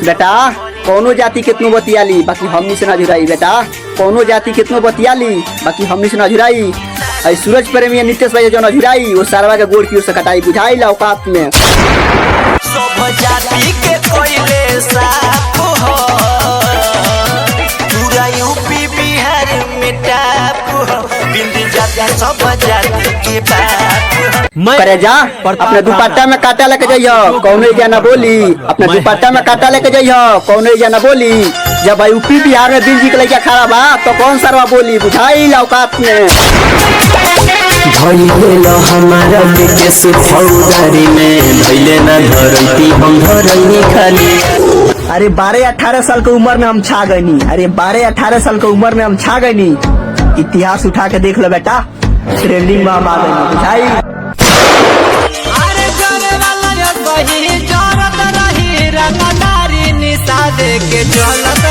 बेटा कौनो जाति कितनो बतियाली बाकी हमनी से ना झुराई। बेटा कौनो जाति कितनो बतियाली बाकी हमनी से ना झुराई। आई सूरज प्रेमी नितेश भाई जो ना झुराई वो सारवा के गोड़ की ओर से कटाई बुझाई ला औकात में। सब जाति के कोइले साफ हो पूरा यूपी बिहार में टाप हो बिंदी जाति सब जाति के बाप करे जा अपने दुपट्टा में काटा लेके जाइयो कौनो जाना बोली। अपने दुपट्टा में काटा लेके जाइयो कौनो जाना बोली। जब भाई यूपी बिहार में दिल जी के लड़का खड़ा बा तो कौन सरवा बोली बुझाई ला औकात में। भइले हमारा बेटे से फौजदारी में भइले ना धरती हम धरनी खाली। अरे 12-18 साल की उम्र में हम छा गईनी। अरे 12-18 साल की उम्र में हम छा गईनी। इतिहास उठा के देख लो बेटा ट्रेंडिंग में हम आ गए बुझाई। अरे जाने वाला वही जरत रही रंगदारी निशा दे के चलत